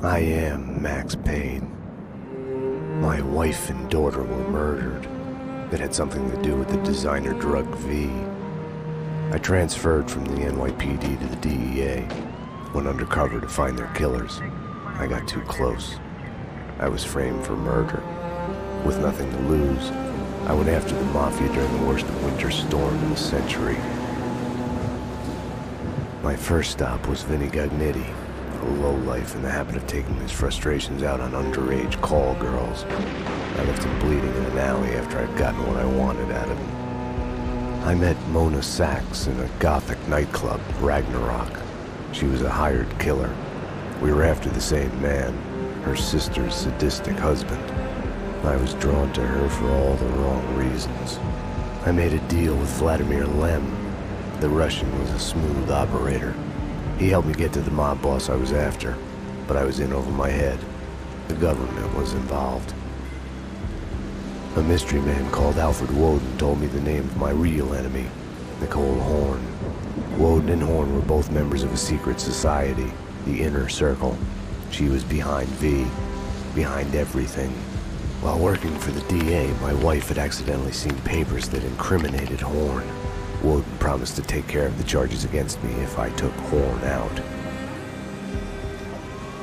I am Max Payne. My wife and daughter were murdered. It had something to do with the designer drug V. I transferred from the NYPD to the DEA, went undercover to find their killers. I got too close. I was framed for murder. With nothing to lose, I went after the Mafia during the worst winter storm in a century. My first stop was Vinny Gagnetti, a lowlife in the habit of taking his frustrations out on underage call girls. I left him bleeding in an alley after I'd gotten what I wanted out of him. I met Mona Sachs in a gothic nightclub, Ragnarok. She was a hired killer. We were after the same man, her sister's sadistic husband. I was drawn to her for all the wrong reasons. I made a deal with Vladimir Lem. The Russian was a smooth operator. He helped me get to the mob boss I was after, but I was in over my head. The government was involved. A mystery man called Alfred Woden told me the name of my real enemy, Nicole Horn. Woden and Horn were both members of a secret society, the Inner Circle. She was behind V, behind everything. While working for the DA, my wife had accidentally seen papers that incriminated Horn. Woden promised to take care of the charges against me if I took Horn out.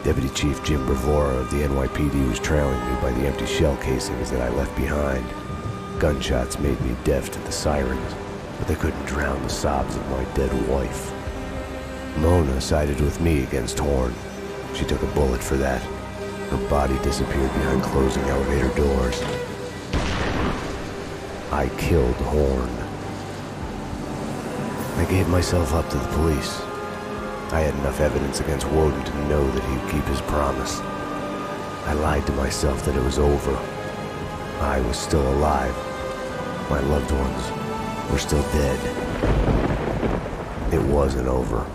Deputy Chief Jim Bravura of the NYPD was trailing me by the empty shell casings that I left behind. Gunshots made me deaf to the sirens, but they couldn't drown the sobs of my dead wife. Mona sided with me against Horn. She took a bullet for that. Her body disappeared behind closing elevator doors. I killed Horn. I gave myself up to the police. I had enough evidence against Woden to know that he'd keep his promise. I lied to myself that it was over. I was still alive. My loved ones were still dead. It wasn't over.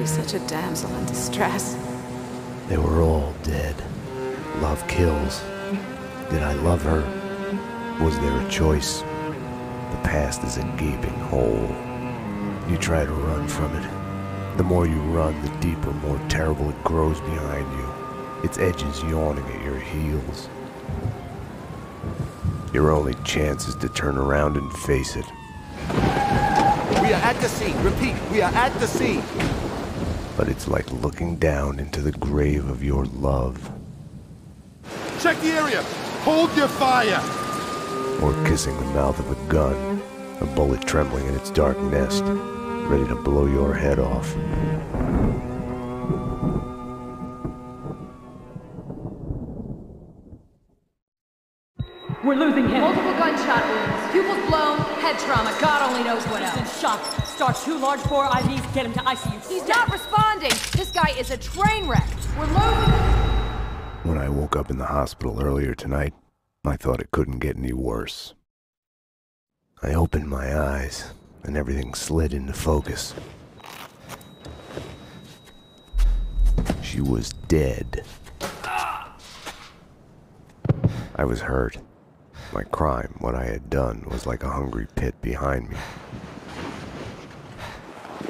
Such a damsel in distress. They were all dead. Love kills. Did I love her? Was there a choice? The past is a gaping hole. You try to run from it. The more you run, the deeper, more terrible it grows behind you. Its edges yawning at your heels. Your only chance is to turn around and face it. We are at the scene. Repeat, we are at the scene. But it's like looking down into the grave of your love. Check the area! Hold your fire! Or kissing the mouth of a gun, a bullet trembling in its dark nest, ready to blow your head off. We're losing him. Multiple gunshot wounds. Pupils blown, head trauma. God only knows what else. He's in shock. Start 2 large bore IVs, get him to ICU. He's not responding. This guy is a train wreck. We're losing him. When I woke up in the hospital earlier tonight, I thought it couldn't get any worse. I opened my eyes, and everything slid into focus. She was dead. I was hurt. My crime, what I had done, was like a hungry pit behind me.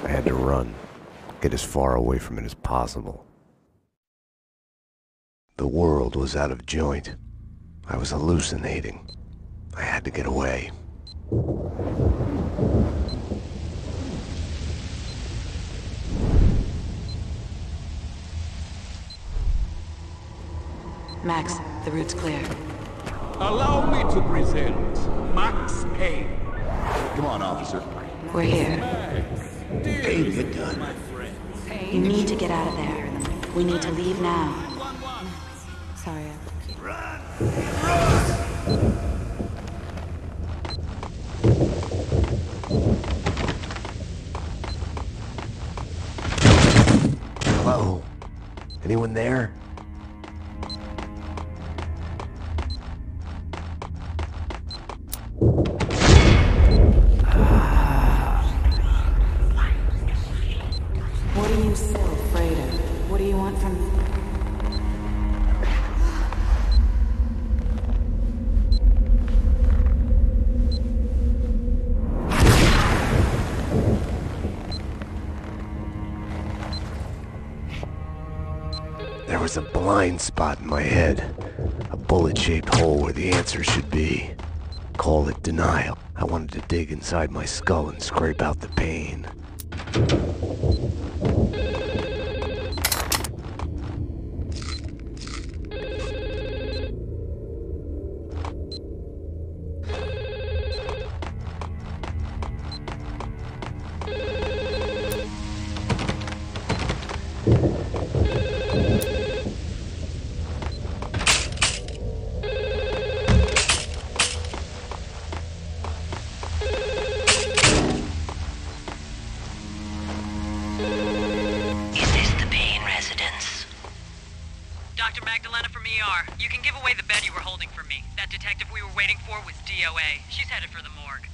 I had to run, get as far away from it as possible. The world was out of joint. I was hallucinating. I had to get away. Max, the route's clear. Allow me to present Max Payne. Come on, officer. We're here. Payne, get done. You need to get out of there. We need to leave now. Sorry. Hello? Anyone there? What are you so afraid of? What do you want from me? There was a blind spot in my head. A bullet-shaped hole where the answer should be. Call it denial. I wanted to dig inside my skull and scrape out the pain. Dr. Magdalena from ER. You can give away the bed you were holding for me. That detective we were waiting for was DOA. She's headed for the morgue.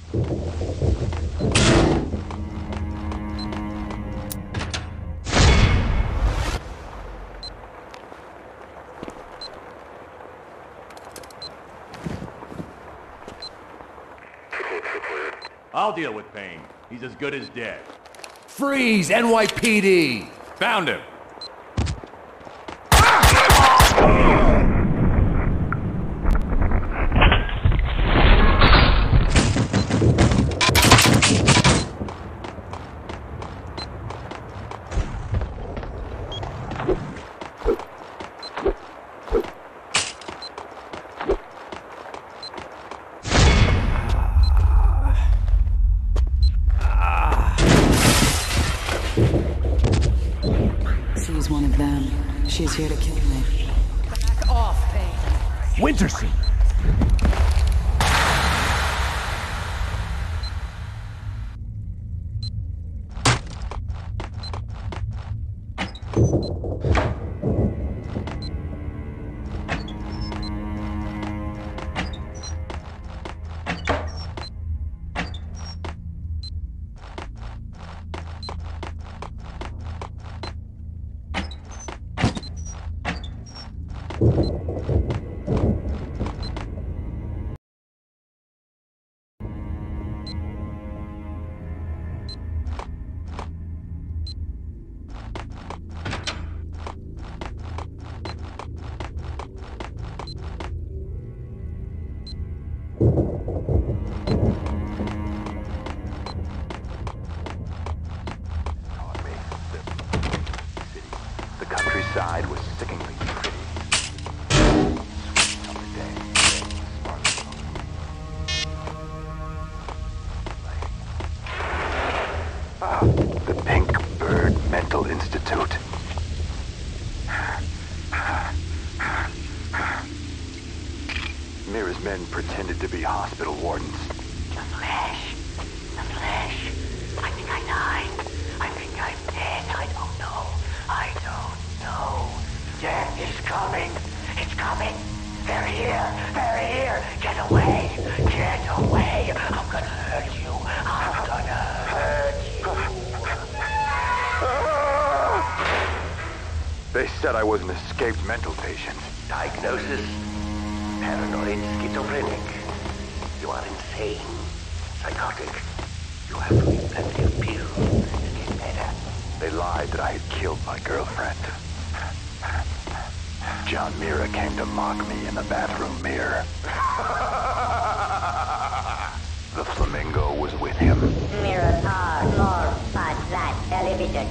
I'll deal with Payne. He's as good as dead. Freeze, NYPD! Found him. She's one of them. She's here to kill me. Back off, Payne. Winterson! The countryside was sickeningly pretty. Sweet summer day, sparkling. The Pink Bird Mental Institute. Mira's men pretended to be hospital wardens. The flesh. The flesh. I think I died. I think I'm dead. I don't know. I don't know. Death is coming. It's coming. They're here. They're here. Get away. Get away. I'm gonna hurt you. I'm gonna hurt you. They said I was an escaped mental patient. Diagnosis: paranoid schizophrenic. You are insane. Psychotic. You have to eat plenty of pills to get better. They lied that I had killed my girlfriend. John Mira came to mock me in the bathroom mirror. The flamingo was with him. Mirrors are more but that television.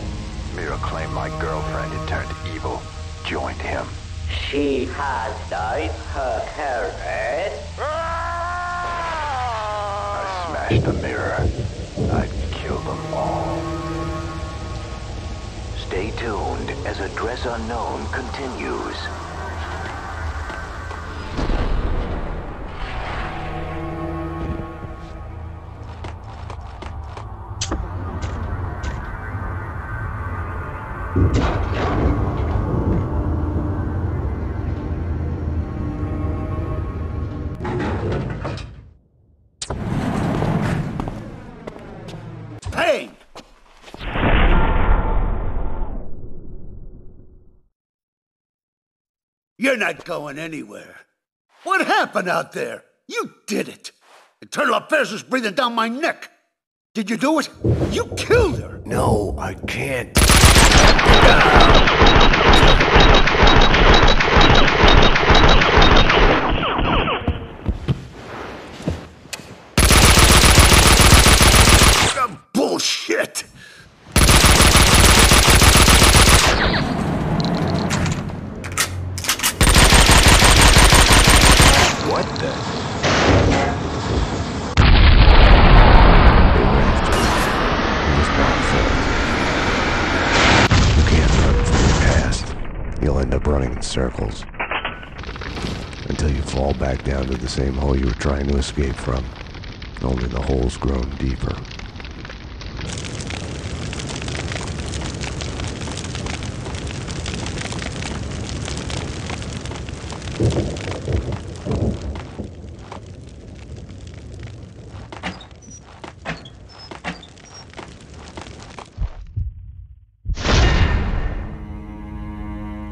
Mira claimed my girlfriend had turned evil, joined him. She has dyed her hair red. I smashed the mirror. I'd kill them all. Stay tuned as Address Unknown continues. Payne! You're not going anywhere. What happened out there? You did it. Eternal affairs was breathing down my neck. Did you do it? You killed her. No, I can't. Bullshit! What the? You can't run from your past. You'll end up running in circles. Until you fall back down to the same hole you were trying to escape from. Only the hole's grown deeper.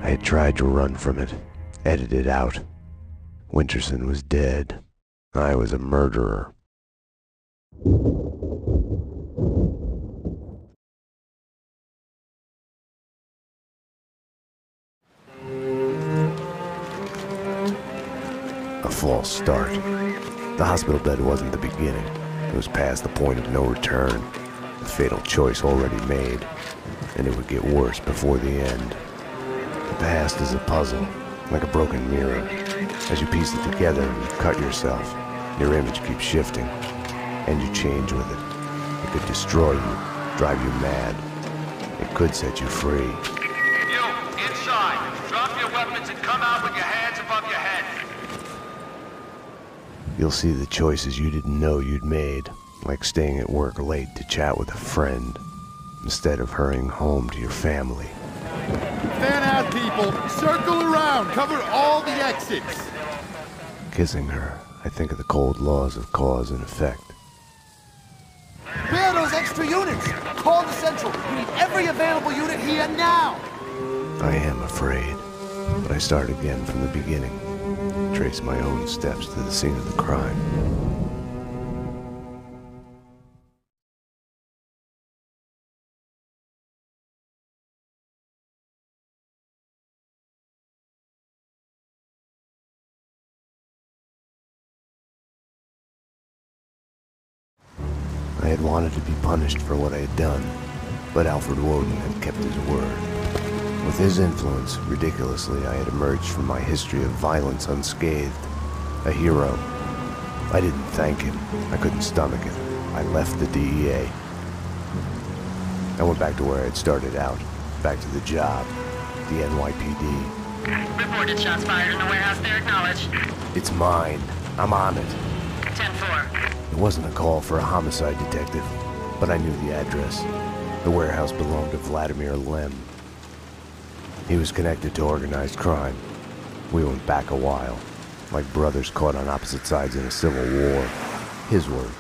I had tried to run from it, edited out. Winterson was dead. I was a murderer. A false start. The hospital bed wasn't the beginning. It was past the point of no return. The fatal choice already made. And it would get worse before the end. The past is a puzzle, like a broken mirror. As you piece it together, you cut yourself. Your image keeps shifting. And you change with it. It could destroy you, drive you mad. It could set you free. You, inside. Drop your weapons and come out with your hands above your head. You'll see the choices you didn't know you'd made, like staying at work late to chat with a friend, instead of hurrying home to your family. Fan out, people! Circle around! Cover all the exits! Kissing her, I think of the cold laws of cause and effect. Where are those extra units? Call the Central. We need every available unit here now. I am afraid, but I start again from the beginning. Trace my own steps to the scene of the crime. I had wanted to be punished for what I had done, but Alfred Woden had kept his word. With his influence, ridiculously, I had emerged from my history of violence unscathed. A hero. I didn't thank him. I couldn't stomach it. I left the DEA. I went back to where I had started out. Back to the job. The NYPD. Reported shots fired in the warehouse there, acknowledged. It's mine. I'm on it. 10-4. It wasn't a call for a homicide detective, but I knew the address. The warehouse belonged to Vladimir Lem. He was connected to organized crime. We went back a while, like brothers caught on opposite sides in a civil war. His words.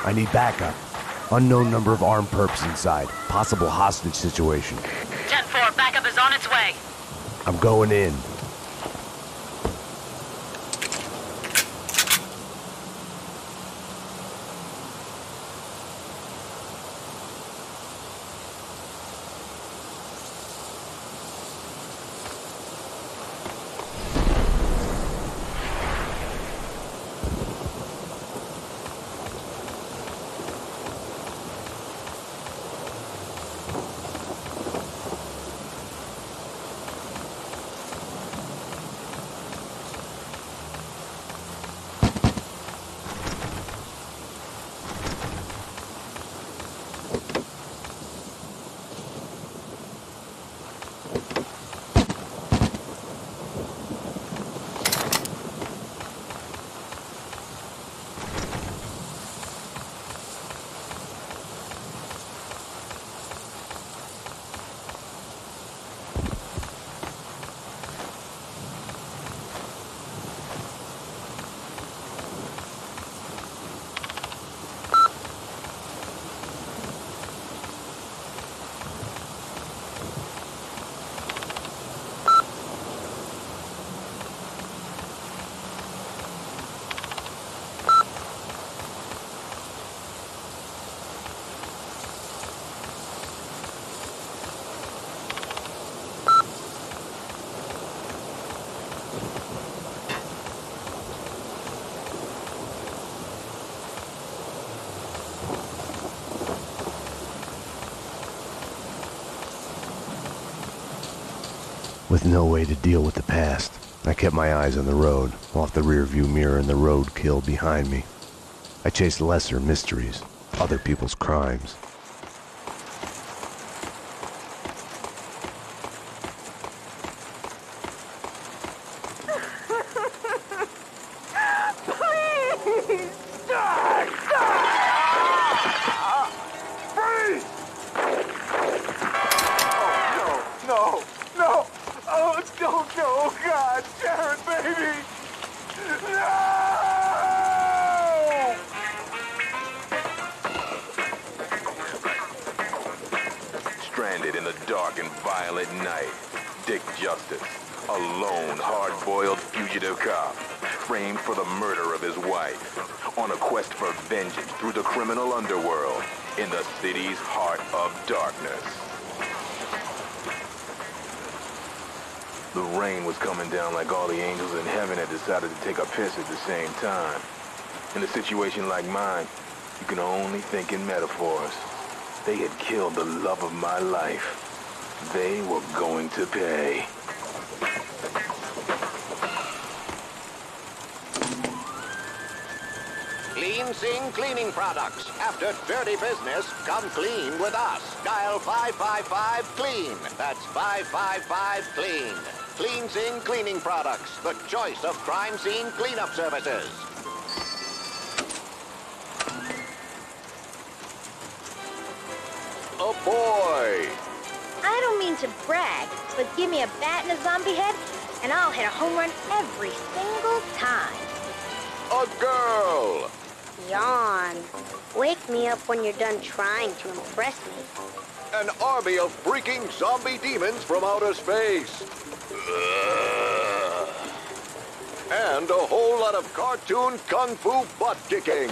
I need backup. Unknown number of armed perps inside. Possible hostage situation. 10-4, backup is on its way. I'm going in. With no way to deal with the past, I kept my eyes on the road, off the rearview mirror and the roadkill behind me. I chased lesser mysteries, other people's crimes. Stranded in the dark and violent night, Dick Justice, a lone, hard-boiled fugitive cop, framed for the murder of his wife, on a quest for vengeance through the criminal underworld in the city's heart of darkness. The rain was coming down like all the angels in heaven had decided to take a piss at the same time. In a situation like mine, you can only think in metaphors. They had killed the love of my life. They were going to pay. Clean Sing Cleaning Products. After dirty business, come clean with us. Dial 555-CLEAN. That's 555-CLEAN. Clean Sing Cleaning Products, the choice of crime scene cleanup services. Oh boy! I don't mean to brag, but give me a bat and a zombie head, and I'll hit a home run every single time. A girl! Yawn. Wake me up when you're done trying to impress me. An army of freaking zombie demons from outer space. And a whole lot of cartoon kung fu butt-kicking.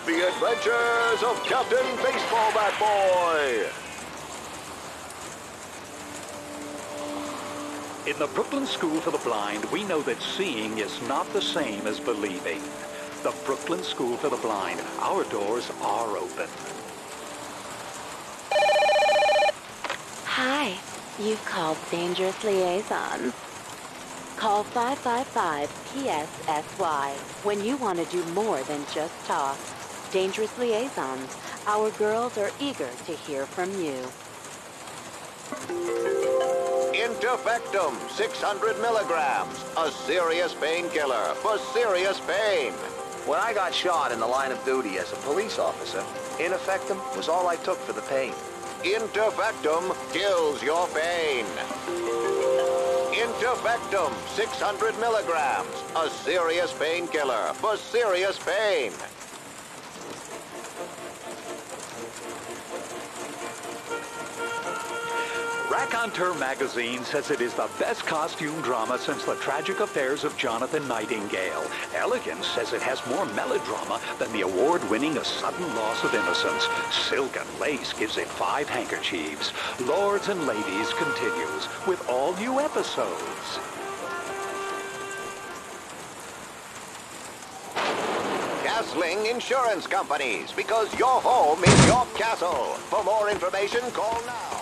The Adventures of Captain Baseball Bat Boy. In the Brooklyn School for the Blind, we know that seeing is not the same as believing. The Brooklyn School for the Blind, our doors are open. Hi, you've called Dangerous Liaisons. Call 555-PSSY when you want to do more than just talk. Dangerous Liaisons, our girls are eager to hear from you. Interfectum, 600 milligrams. A serious painkiller for serious pain. When I got shot in the line of duty as a police officer, Interfectum was all I took for the pain. Interfectum kills your pain. Interfectum, 600 milligrams. A serious painkiller for serious pain. Raconteur magazine says it is the best costume drama since the tragic affairs of Jonathan Nightingale. Elegance says it has more melodrama than the award-winning A Sudden Loss of Innocence. Silk and Lace gives it 5 handkerchiefs. Lords and Ladies continues with all new episodes. Castling Insurance Companies, because your home is your castle. For more information, call now.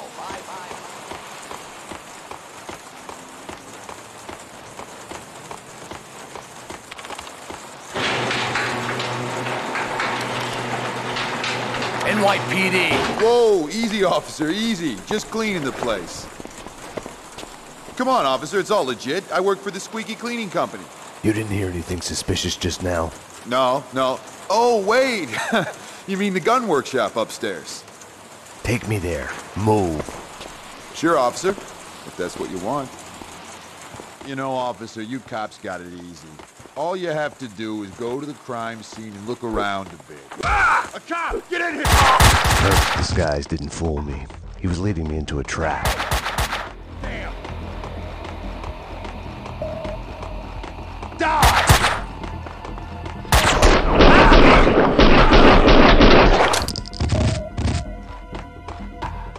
NYPD. Whoa, easy, officer, easy. Just cleaning the place. Come on, officer, it's all legit. I work for the Squeaky Cleaning Company. You didn't hear anything suspicious just now? No. Oh, wait. You mean the gun workshop upstairs? Take me there. Move. Sure, officer, if that's what you want. You know, officer, you cops got it easy. All you have to do is go to the crime scene and look around a bit. Ah! A cop! Get in here! Earth's disguise didn't fool me. He was leading me into a trap. Damn! Die!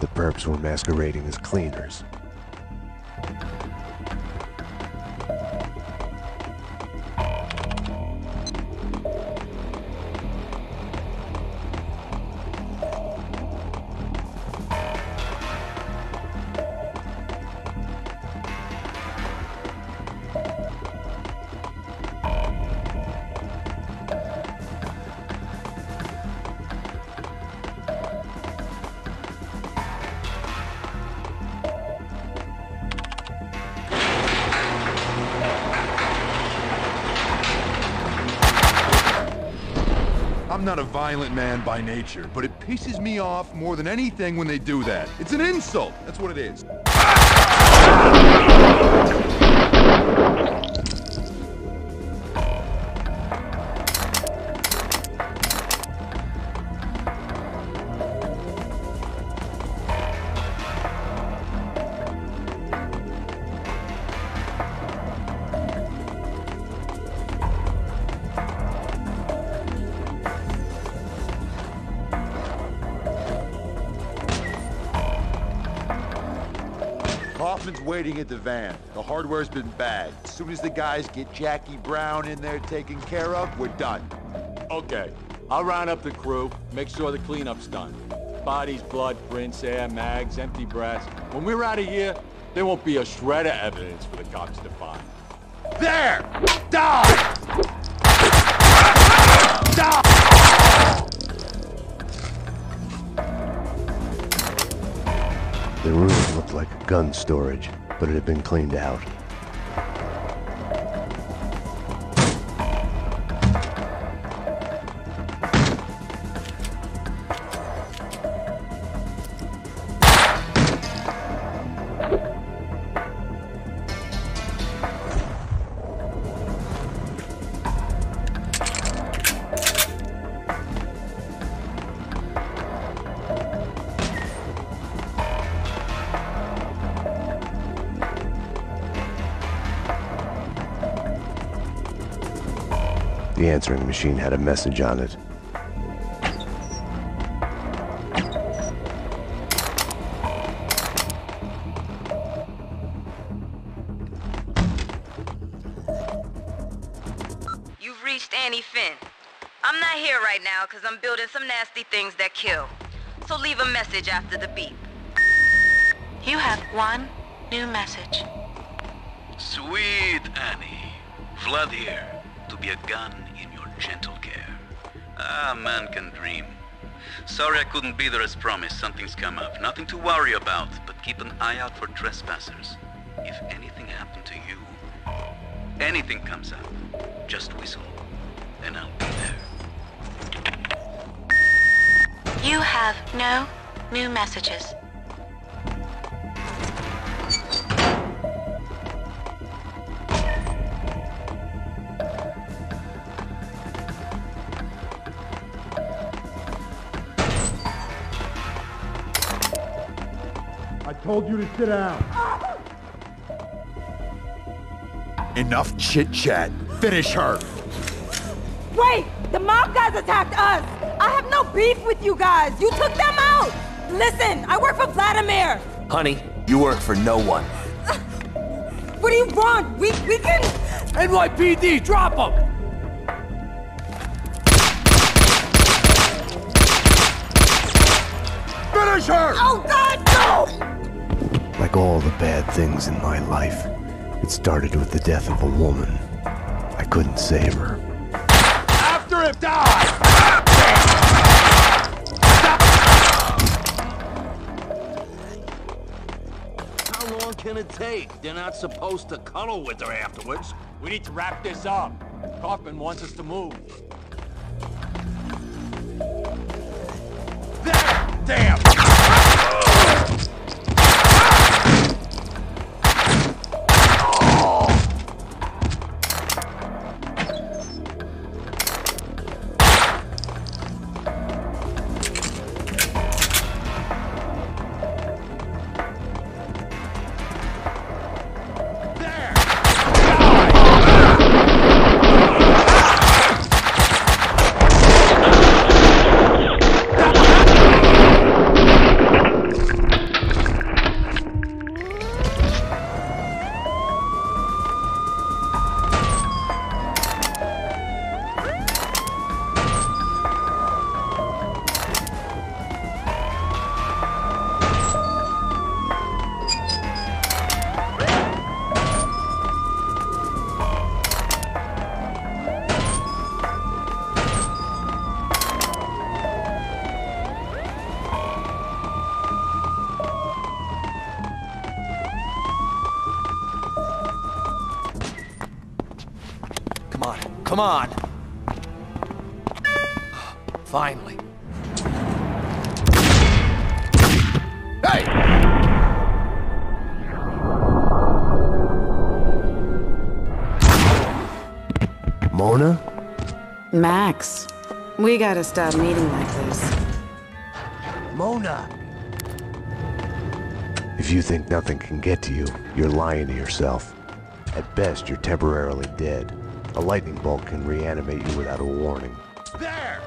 The perps were masquerading as cleaners. I'm not a violent man by nature, but it pisses me off more than anything when they do that. It's an insult. That's what it is. Hoffman's waiting at the van. The hardware's been bagged. As soon as the guys get Jackie Brown in there taken care of, we're done. Okay. I'll round up the crew, make sure the cleanup's done. Bodies, blood, prints, air, mags, empty brass. When we're out of here, there won't be a shred of evidence for the cops to find. There! Die! Die! The room looked like a gun storage, but it had been cleaned out. The answering machine had a message on it. You've reached Annie Finn. I'm not here right now because I'm building some nasty things that kill. So leave a message after the beep. You have one new message. Sweet Annie. Vlad here, to be a gun in your gentle care. Ah, man can dream. Sorry I couldn't be there as promised. Something's come up. Nothing to worry about, but keep an eye out for trespassers. If anything happened to you, anything comes up, just whistle, and I'll be there. You have no new messages. I told you to sit down. Enough chit-chat. Finish her. Wait! The mob guys attacked us! I have no beef with you guys! You took them out! Listen, I work for Vladimir! Honey, you work for no one. What do you want? We can... NYPD, drop them! Finish her! Oh, God, no! Like all the bad things in my life, it started with the death of a woman. I couldn't save her. After it, die! How long can it take? They're not supposed to cuddle with her afterwards. We need to wrap this up. Kaufman wants us to move. There! Damn! Come on. Finally. Hey! Mona? Max, we gotta stop meeting like this. Mona! If you think nothing can get to you, you're lying to yourself. At best, you're temporarily dead. A lightning bolt can reanimate you without a warning. There!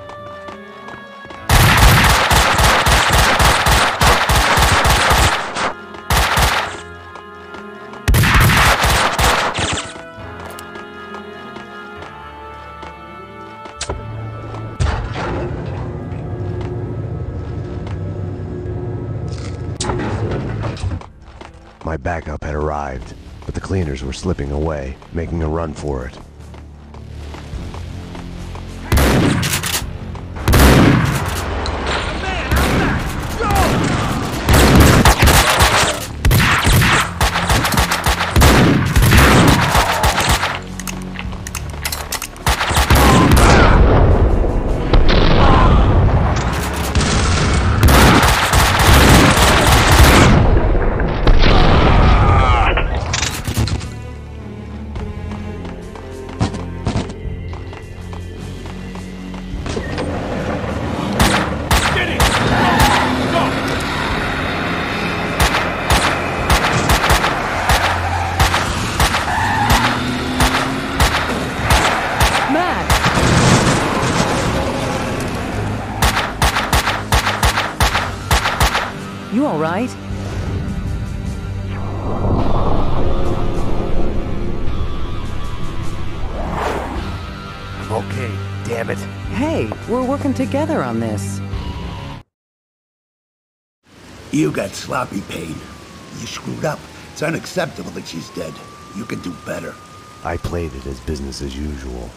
My backup had arrived, but the cleaners were slipping away, making a run for it. You all right? I'm okay, damn it. Hey, we're working together on this. You got sloppy, Payne. You screwed up. It's unacceptable that she's dead. You can do better. I played it as business as usual.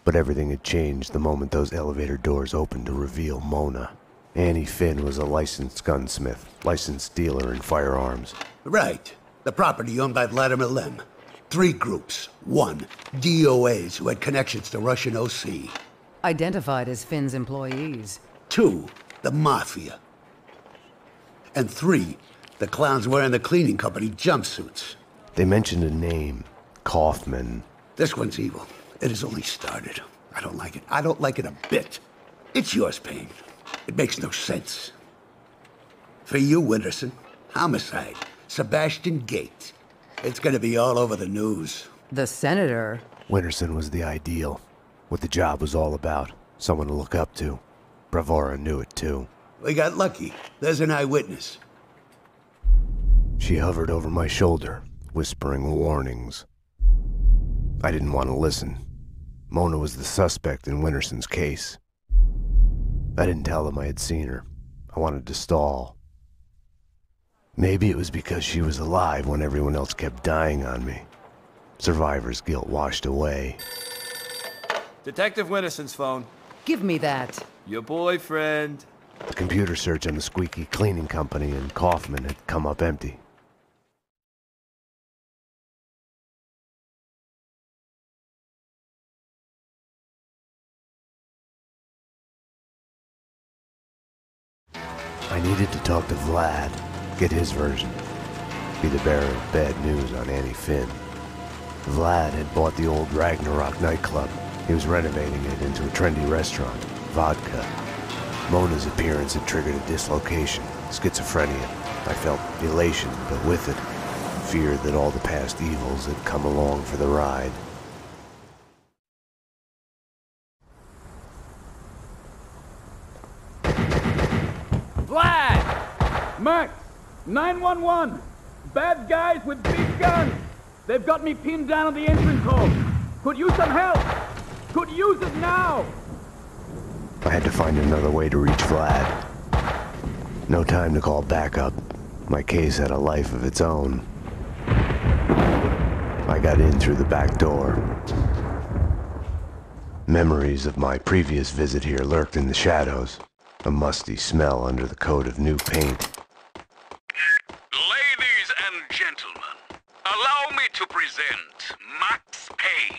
But everything had changed the moment those elevator doors opened to reveal Mona. Annie Finn was a licensed gunsmith, licensed dealer in firearms. Right. The property owned by Vladimir Lem. 3 groups. 1, DOAs who had connections to Russian OC. Identified as Finn's employees. 2, the Mafia. And 3, the clowns wearing the cleaning company jumpsuits. They mentioned a name, Kaufman. This one's evil. It has only started. I don't like it. I don't like it a bit. It's yours, Payne. It makes no sense. For you, Winterson, homicide, Sebastian Gate. It's gonna be all over the news. The senator? Winterson was the ideal. What the job was all about. Someone to look up to. Bravura knew it too. We got lucky. There's an eyewitness. She hovered over my shoulder, whispering warnings. I didn't want to listen. Mona was the suspect in Winterson's case. I didn't tell them I had seen her. I wanted to stall. Maybe it was because she was alive when everyone else kept dying on me. Survivor's guilt washed away. Detective Winterson's phone. Give me that. Your boyfriend. The computer search on the squeaky cleaning company and Kaufman had come up empty. I needed to talk to Vlad, get his version, be the bearer of bad news on Annie Finn. Vlad had bought the old Ragnarok nightclub. He was renovating it into a trendy restaurant, Vodka. Mona's appearance had triggered a dislocation, schizophrenia. I felt elation, but with it, fear that all the past evils had come along for the ride. Vlad! Max! 911! Bad guys with big guns! They've got me pinned down on the entrance hall! Could use some help! Could use it now! I had to find another way to reach Vlad. No time to call backup. My case had a life of its own. I got in through the back door. Memories of my previous visit here lurked in the shadows. A musty smell under the coat of new paint. Ladies and gentlemen, allow me to present Max Payne,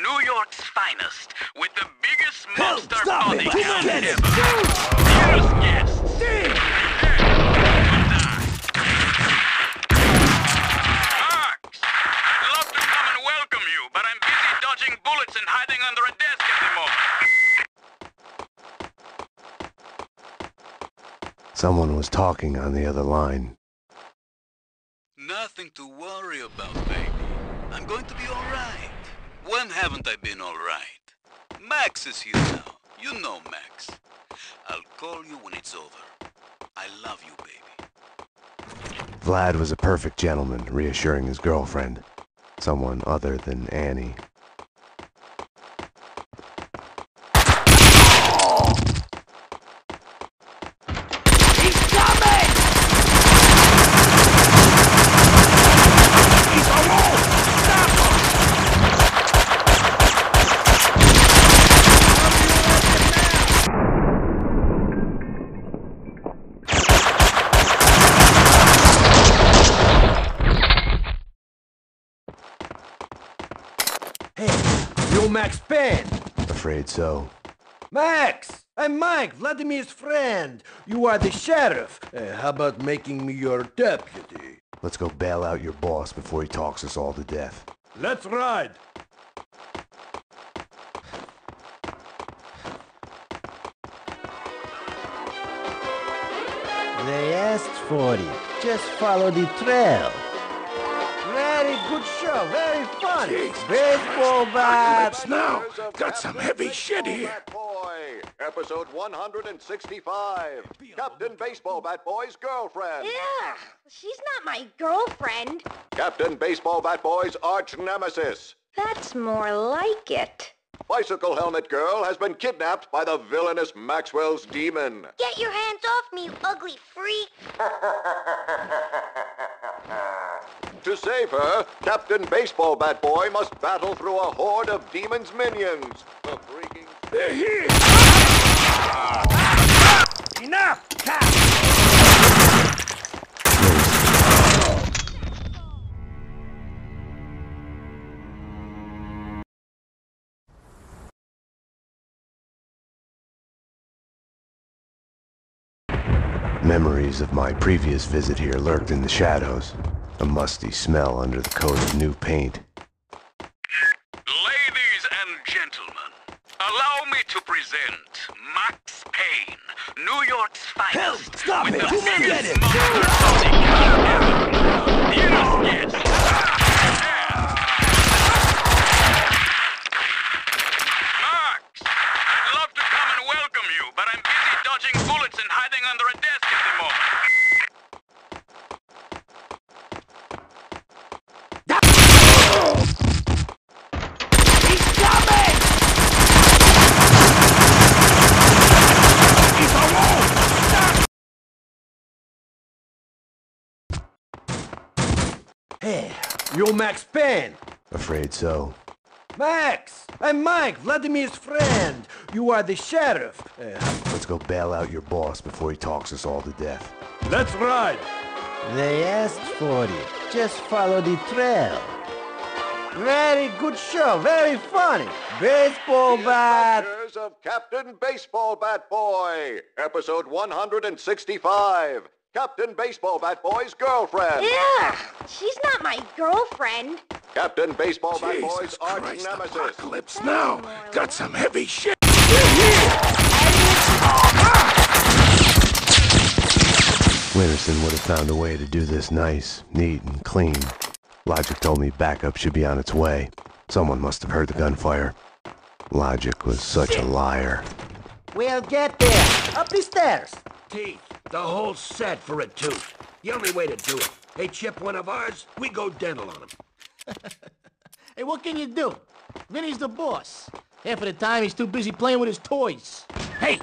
New York's finest with the biggest monster stop body it! count Get it! ever. Yes, yes. Marks, I'd love to come and welcome you, but I'm busy dodging bullets and hiding under a desk at the moment. Someone was talking on the other line. Nothing to worry about, baby. I'm going to be all right. When haven't I been all right? Max is here now. You know Max. I'll call you when it's over. I love you, baby. Vlad was a perfect gentleman, reassuring his girlfriend. Someone other than Annie. You Max Payne? Afraid so. Max! I'm Mike, Vladimir's friend. You are the sheriff. How about making me your deputy? Let's go bail out your boss before he talks us all to death. Let's ride. They asked for it. Just follow the trail. Very good show, very funny. Baseball bat. Now, got some heavy shit here. Bat Boy, episode 165. Captain Baseball Bat Boy's girlfriend. Yeah, she's not my girlfriend. Captain Baseball Bat Boy's arch nemesis. That's more like it. Bicycle Helmet Girl has been kidnapped by the villainous Maxwell's demon. Get your hands off me, you ugly freak. To save her, Captain Baseball Bat Boy must battle through a horde of demons' minions. The freaking... They're here! Enough! Memories of my previous visit here lurked in the shadows. A musty smell under the coat of new paint. Ladies and gentlemen, allow me to present Max Payne, New York's finest. Help! Stop with it! the Do not get biggest it! monster body count ever. Yes, yes. Max, I'd love to come and welcome you, but I'm busy dodging bullets and hiding under a desk at the moment. Hey, you Max Payne? Afraid so. Max! I'm Mike, Vladimir's friend. You are the sheriff. Let's go bail out your boss before he talks us all to death. Let's ride. They asked for it. Just follow the trail. Very good show, very funny. Baseball bat. Adventures of Captain Baseball Bat Boy, episode 165. Captain Baseball Bat Boy's girlfriend. Yeah, she's not my girlfriend. Captain Baseball Bat Boy's Jesus arch Christ, nemesis. apocalypse now. Got some heavy shit. They're here! Winterson would have found a way to do this nice, neat, and clean. Logic told me backup should be on its way. Someone must have heard the gunfire. Logic was such a liar. We'll get there. Up the stairs. Teeth. The whole set for a tooth. The only way to do it. They chip one of ours, we go dental on them. Hey, what can you do? Vinny's the boss. Half of the time, he's too busy playing with his toys. Hey!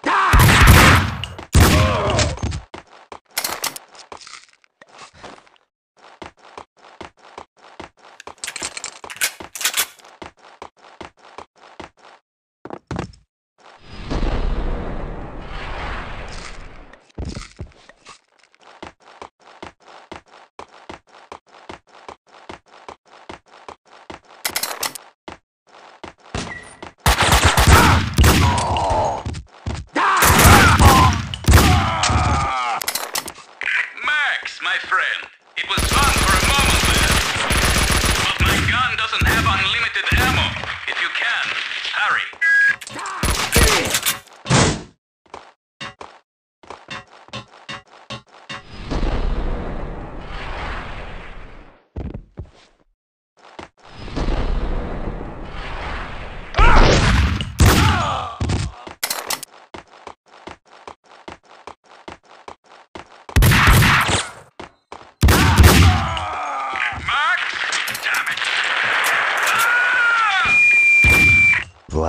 Die!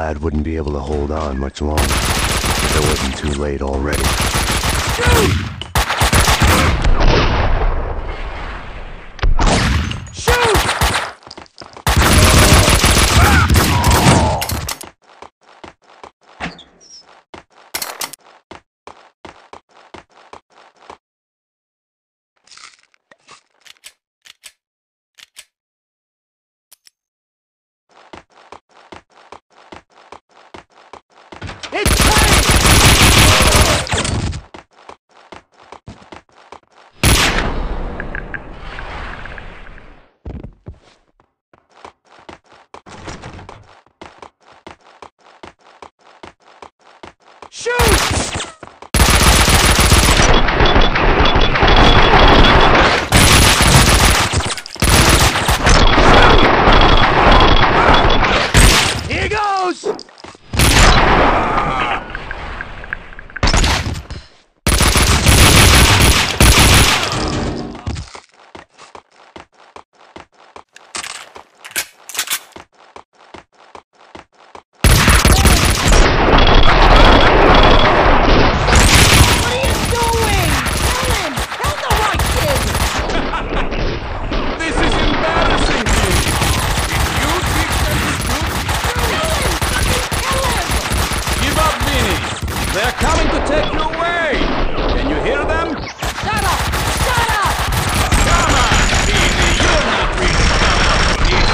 Vlad wouldn't be able to hold on much longer. It wasn't too late already. Here goes! They're coming to take you away! Can you hear them? Shut up! Shut up! Come on, Beanie, you're not really come out for this.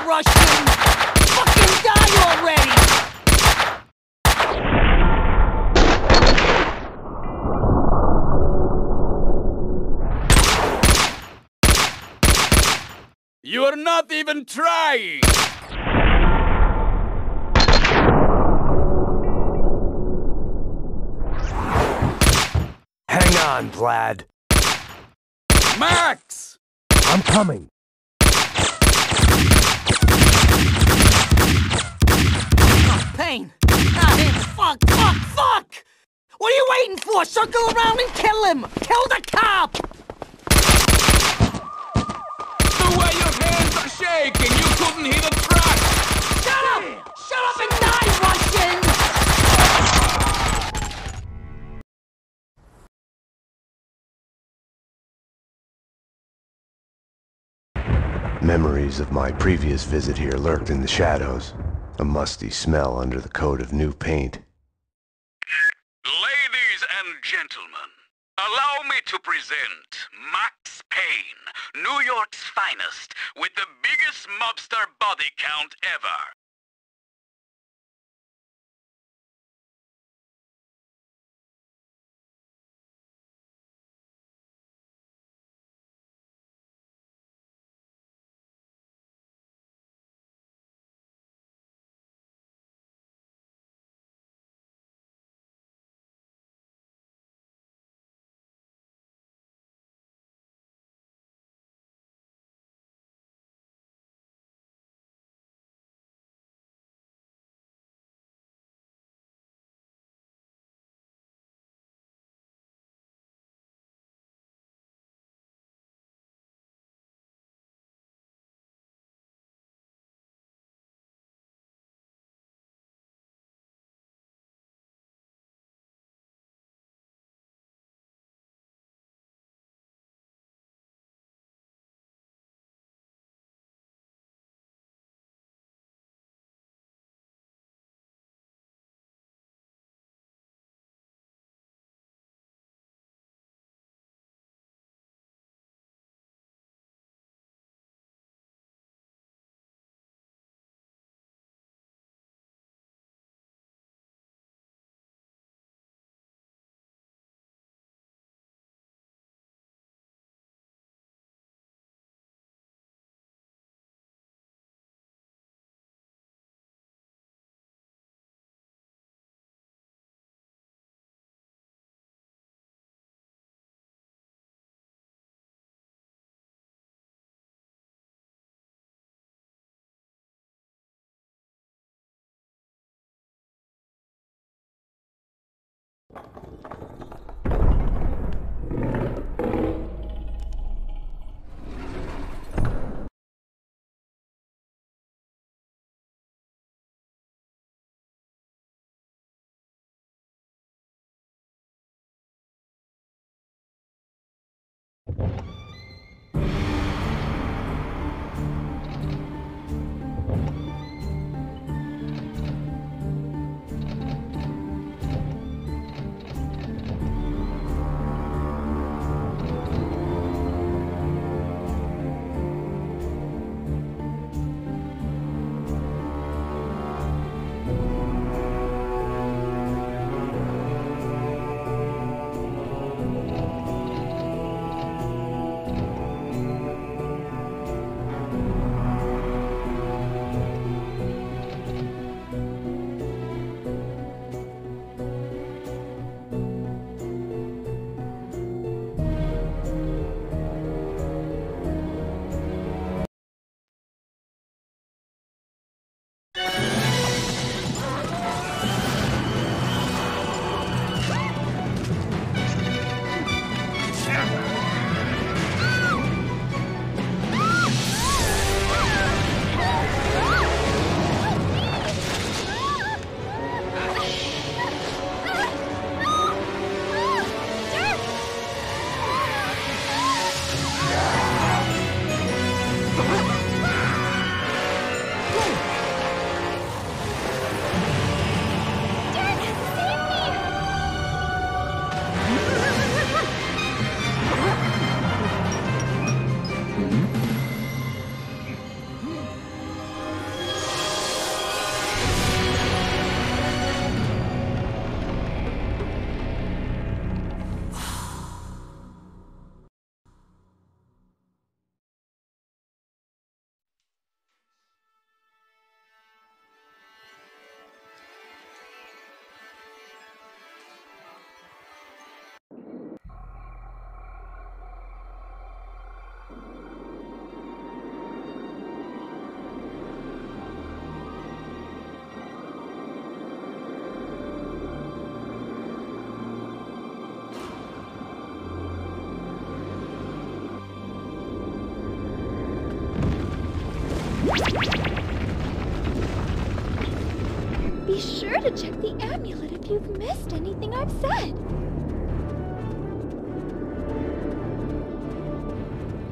Russian! Fucking die already! You're not even trying! Hang on, Vlad. Max! I'm coming. Payne! Not him! Fuck! Fuck! Fuck! What are you waiting for? Circle around and kill him! Kill the cop! The way your hands are shaking, you couldn't hit a truck! Shut up! Shut up and die, Russian! Memories of my previous visit here lurked in the shadows, a musty smell under the coat of new paint. Ladies and gentlemen, allow me to present Max Payne, New York's finest, with the biggest mobster body count ever. Be sure to check the amulet if you've missed anything I've said.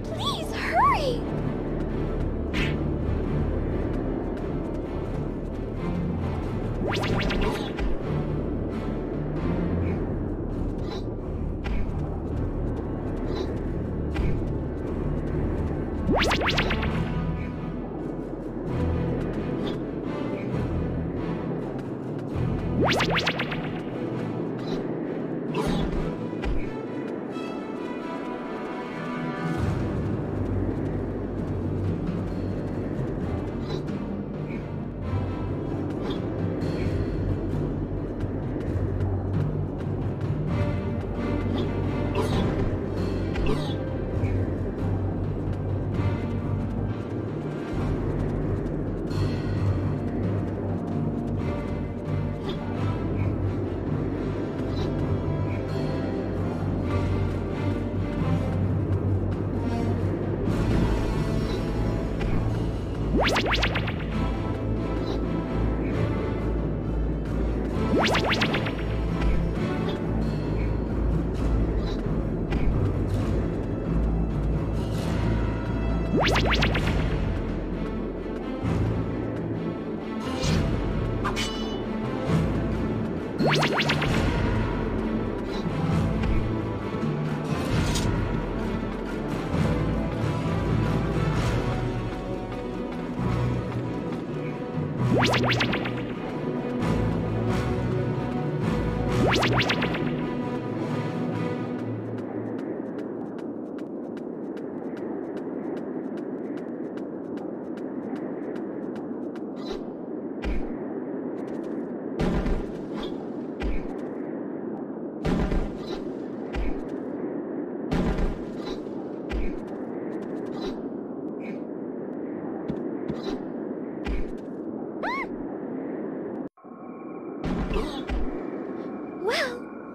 Please, hurry!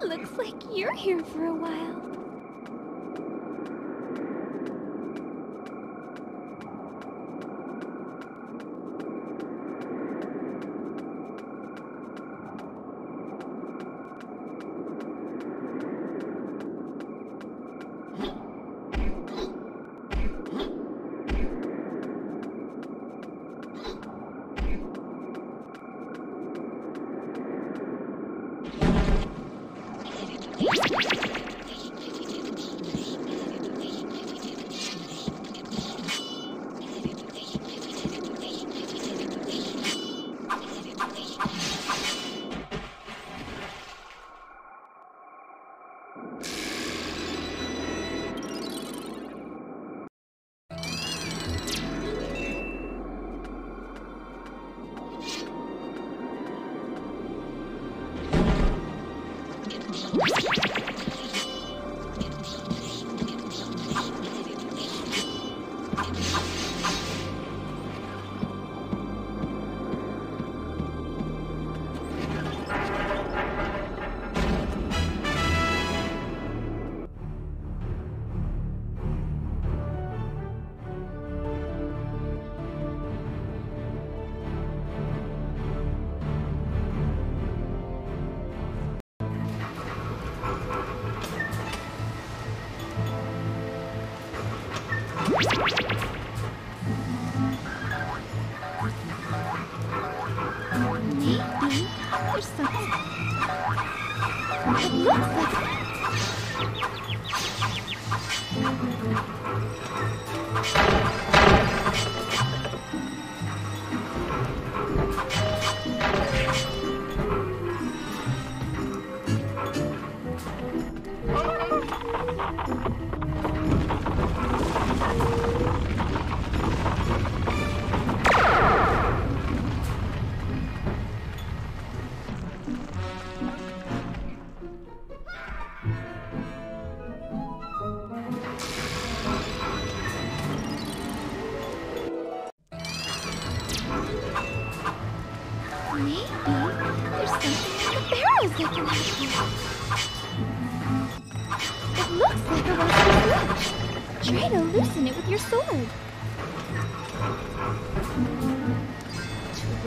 Looks like you're here for a while.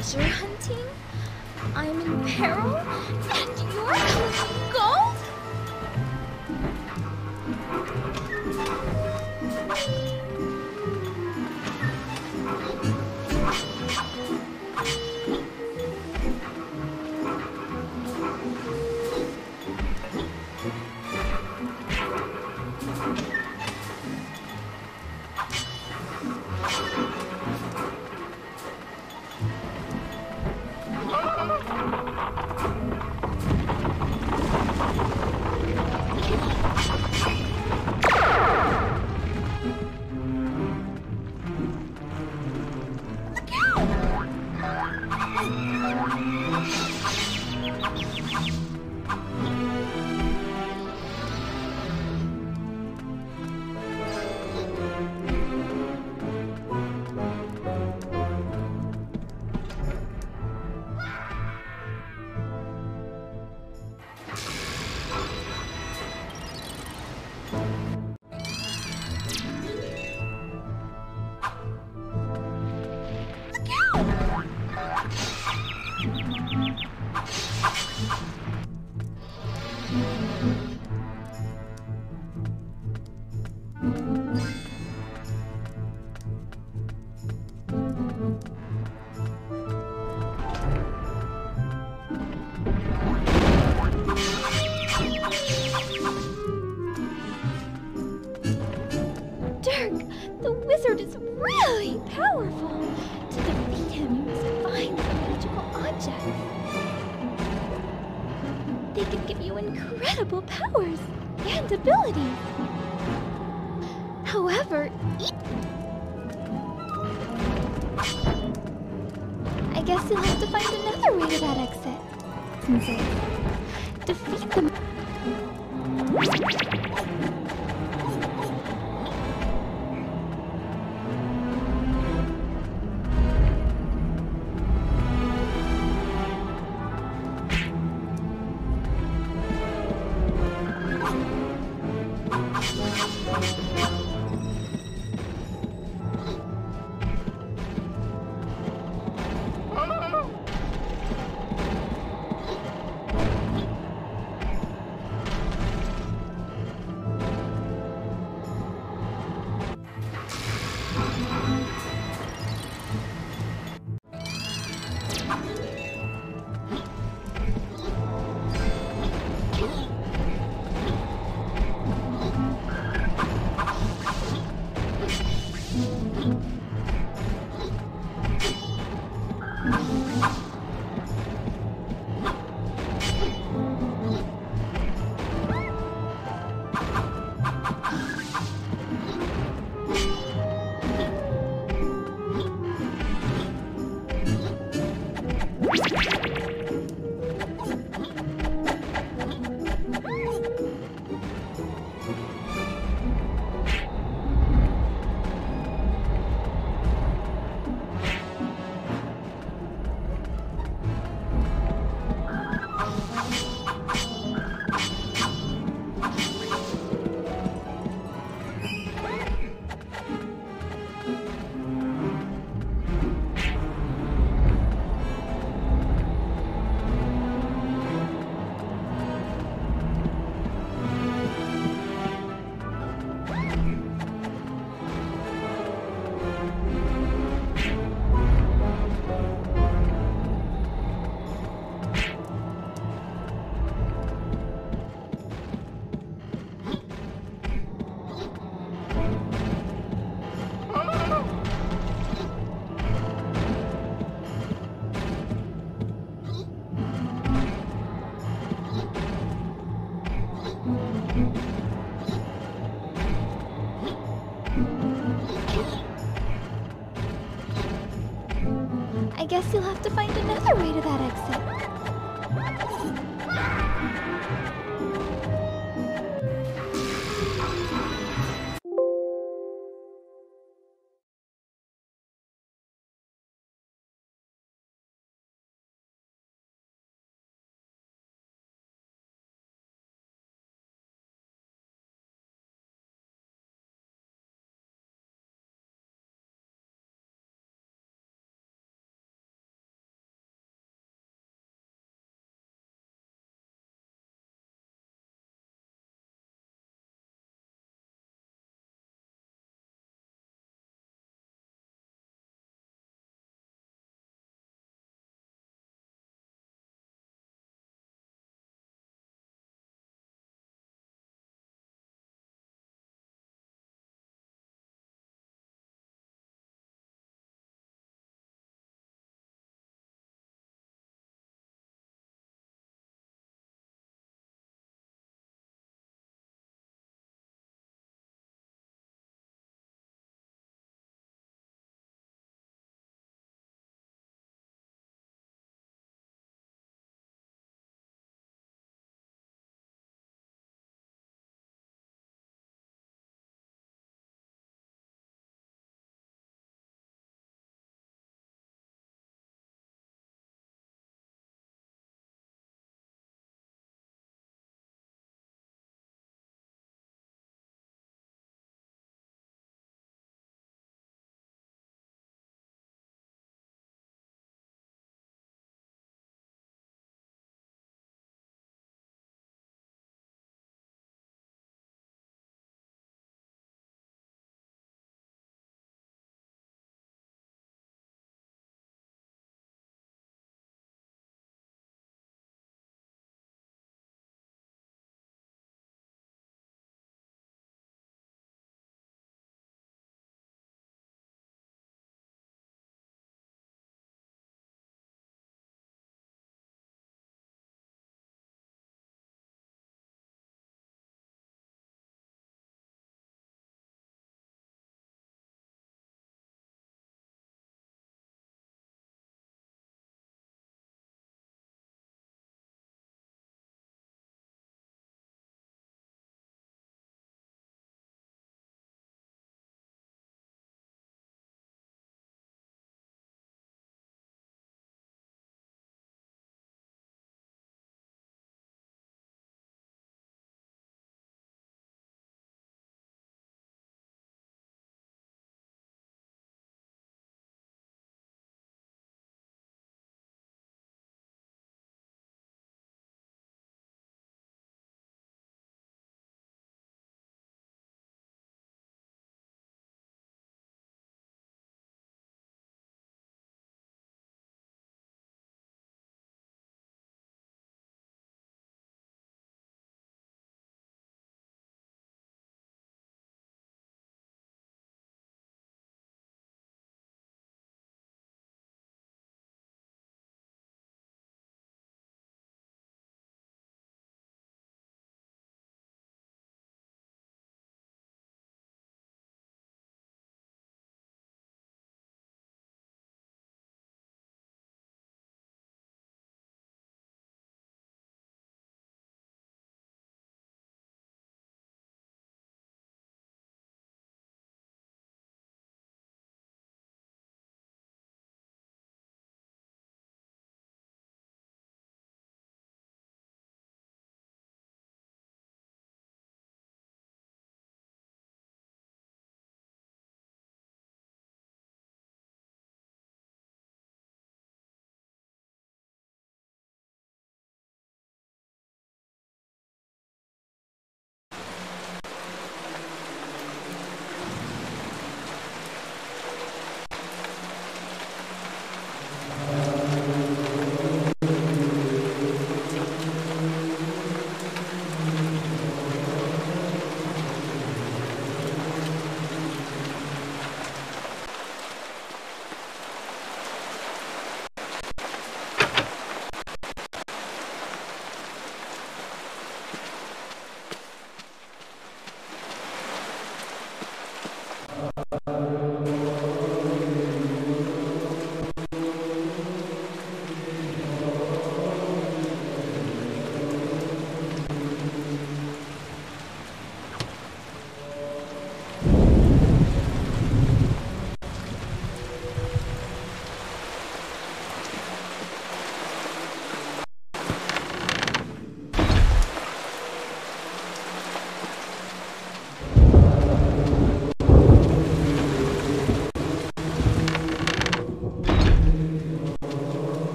Treasure hunting? I'm in peril, and you're collecting gold? Dirk, the wizard is really powerful. To defeat him, you must find the magical objects. They can give you incredible powers and abilities. However, I guess you'll have to find another way to that exit. Since I defeat them. I guess you'll have to find another way to that exit.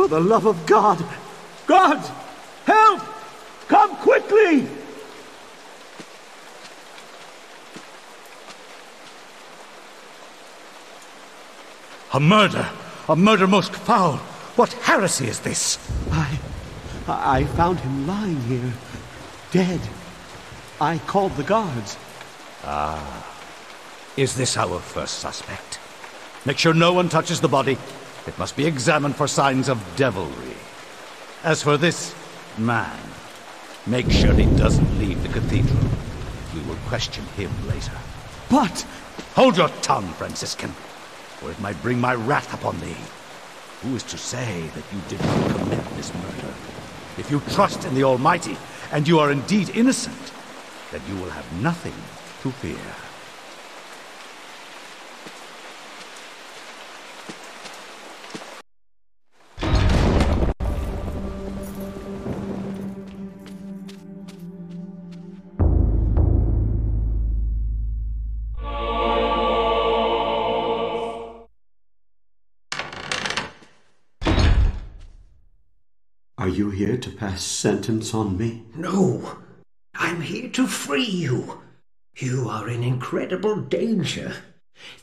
For the love of God! God! Help! Come quickly! A murder! A murder most foul! What heresy is this? I found him lying here, dead. I called the guards. Ah. Is this our first suspect? Make sure no one touches the body. It must be examined for signs of devilry. As for this man, make sure he doesn't leave the cathedral. We will question him later. But... Hold your tongue, Franciscan, or it might bring my wrath upon thee. Who is to say that you did not commit this murder? If you trust in the Almighty, and you are indeed innocent, then you will have nothing to fear. Are you here to pass sentence on me? No. I'm here to free you. You are in incredible danger.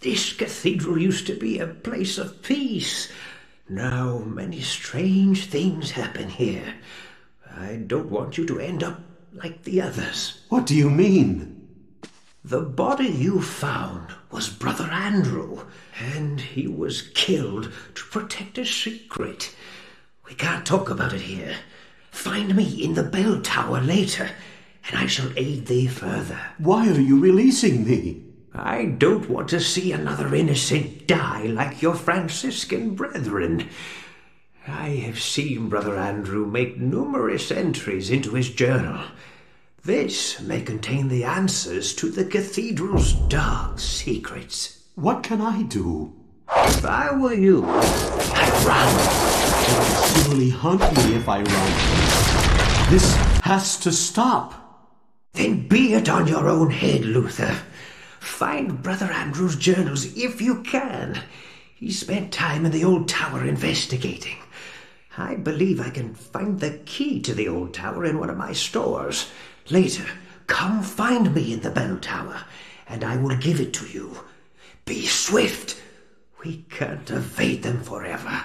This cathedral used to be a place of peace. Now many strange things happen here. I don't want you to end up like the others. What do you mean? The body you found was Brother Andrew, and he was killed to protect a secret. We can't talk about it here. Find me in the bell tower later, and I shall aid thee further. Why are you releasing me? I don't want to see another innocent die like your Franciscan brethren. I have seen Brother Andrew make numerous entries into his journal. This may contain the answers to the cathedral's dark secrets. What can I do? If I were you, I'd run. It will surely hunt me if I run. This has to stop. Then be it on your own head, Luther. Find Brother Andrew's journals if you can. He spent time in the old tower investigating. I believe I can find the key to the old tower in one of my stores. Later, come find me in the bell tower, and I will give it to you. Be swift. We can't evade them forever.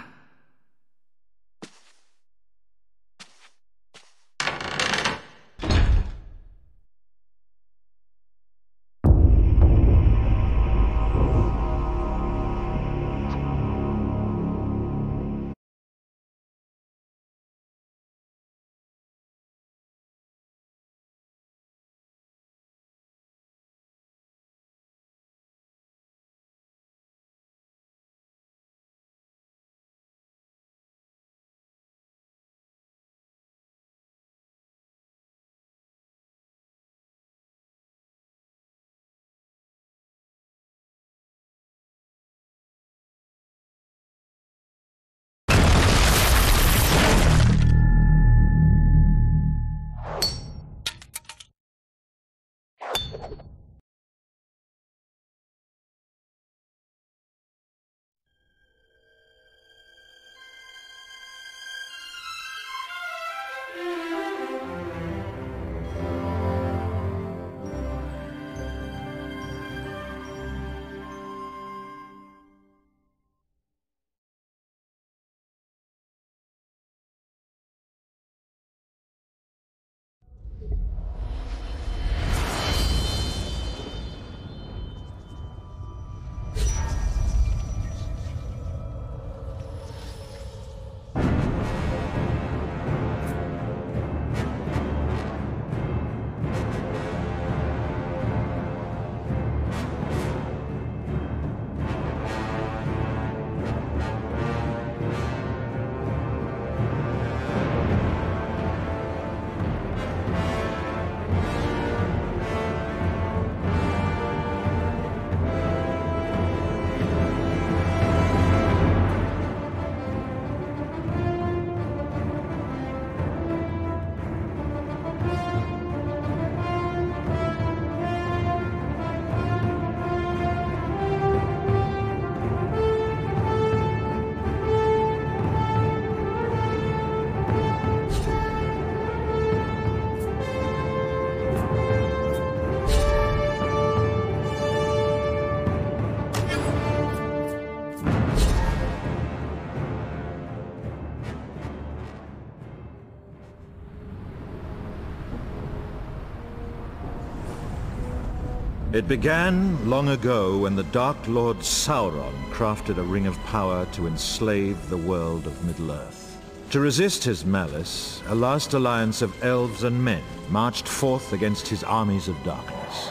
It began long ago when the Dark Lord Sauron crafted a ring of power to enslave the world of Middle-earth. To resist his malice, a last alliance of elves and men marched forth against his armies of darkness.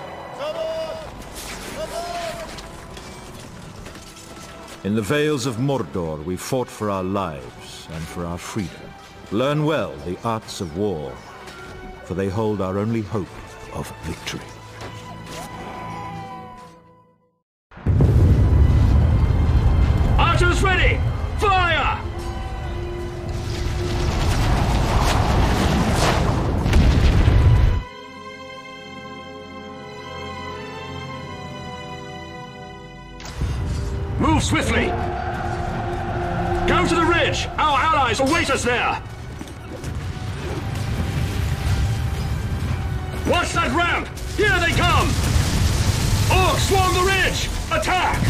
In the vales of Mordor, we fought for our lives and for our freedom. Learn well the arts of war, for they hold our only hope of victory. Archers ready! Fire! Move swiftly! Go to the ridge! Our allies await us there! Watch that ramp! Here they come! Orcs swarm the ridge! Attack!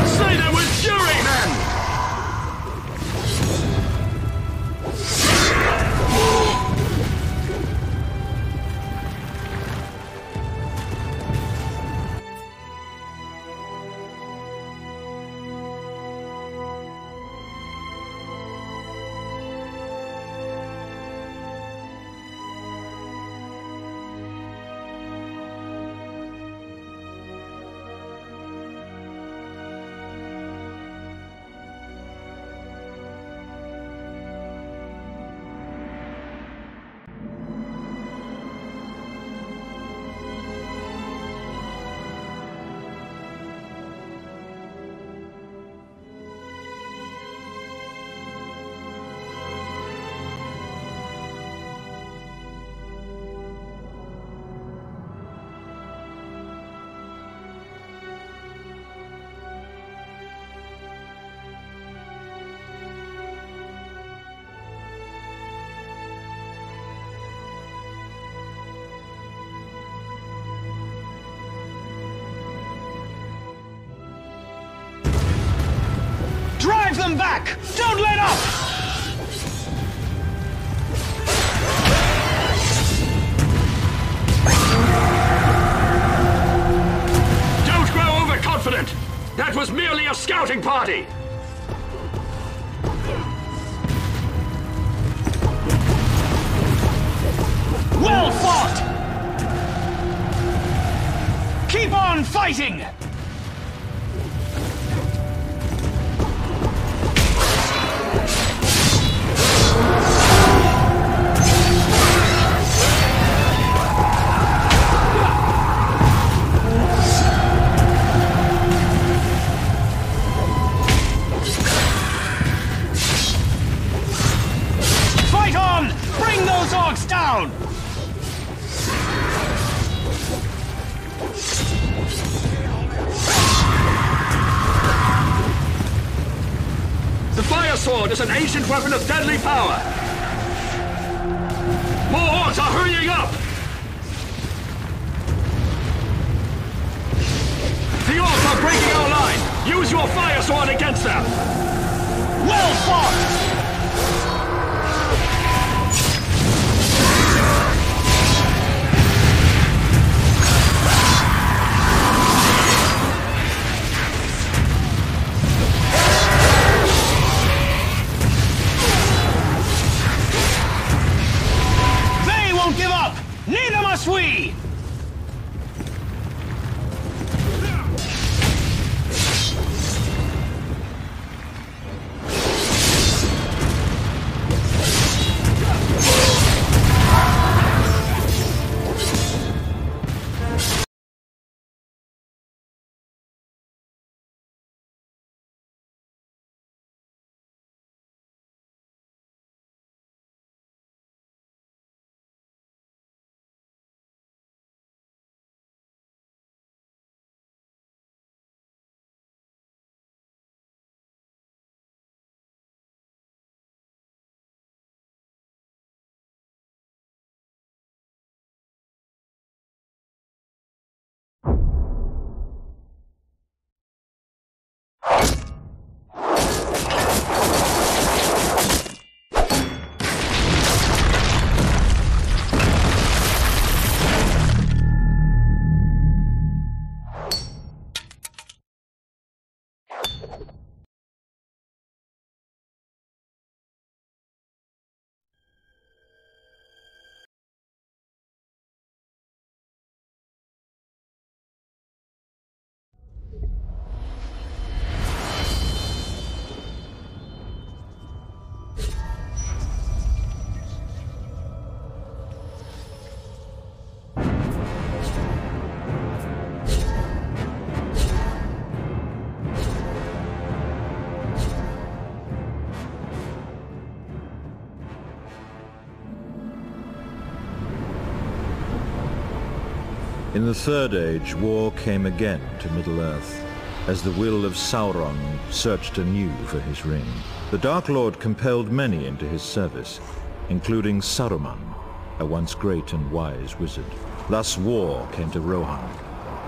Slay them with fury, men! Drive them back! Don't let up! Don't grow overconfident! That was merely a scouting party! Well fought! Keep on fighting! Fight on! Bring those orcs down! The fire sword is an ancient weapon of deadly power! More orcs are hurrying up! The orcs are breaking our line! Use your fire sword against them! Well fought! Give up! Neither must we! In the Third Age, war came again to Middle-earth, as the will of Sauron searched anew for his ring. The Dark Lord compelled many into his service, including Saruman, a once great and wise wizard. Thus war came to Rohan,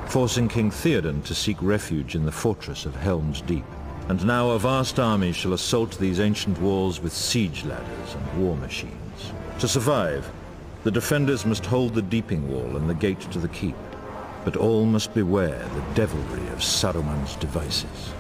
forcing King Theoden to seek refuge in the fortress of Helm's Deep. And now a vast army shall assault these ancient walls with siege ladders and war machines. To survive, the defenders must hold the Deeping Wall and the gate to the keep, but all must beware the devilry of Saruman's devices.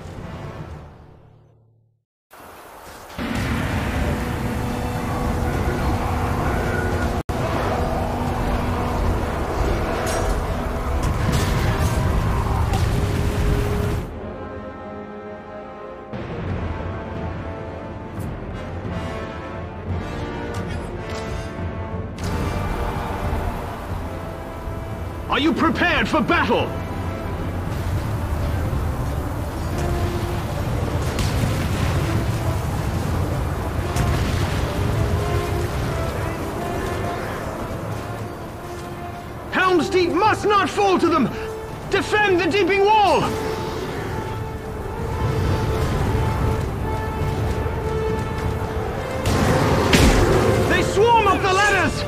Are you prepared for battle? Helm's Deep must not fall to them! Defend the Deeping Wall! They swarm up the ladders!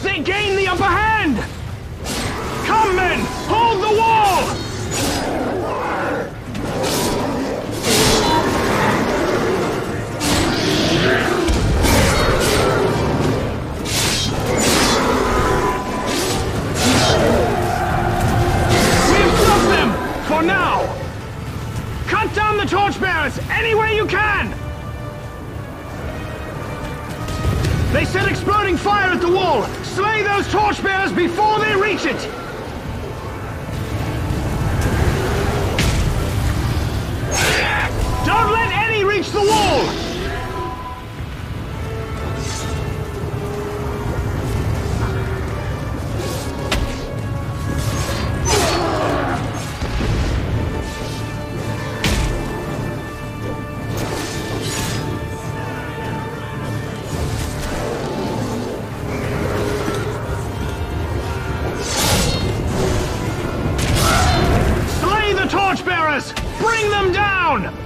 They gain the upper hand! Come, men! Hold the wall! We've stopped them! For now! Cut down the torchbearers any way you can! They set exploding fire at the wall! Slay those torchbearers before they reach it! Don't let any reach the wall! Torchbearers! Bring them down!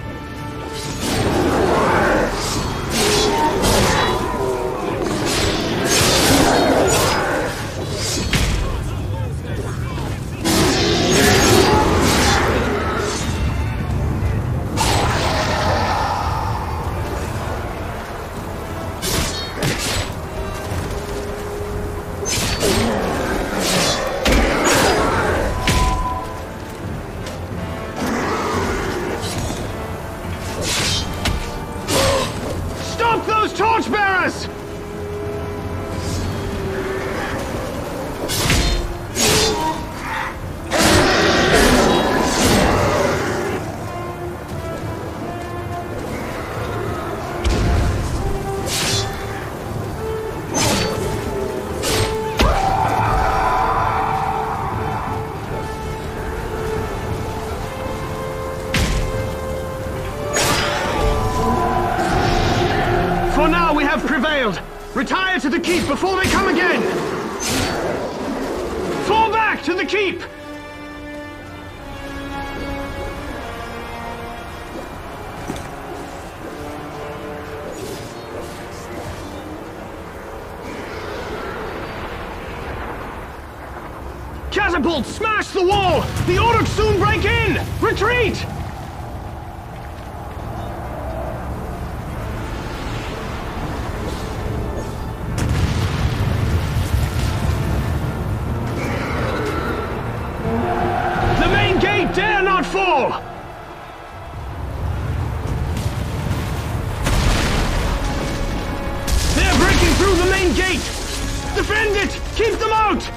Torchbearers! For now, we have prevailed. Retire to the keep before they come again. Fall back to the keep! Catapults, smash the wall! The Orcs soon break in! Retreat! The main gate dare not fall! They're breaking through the main gate! Defend it! Keep them out!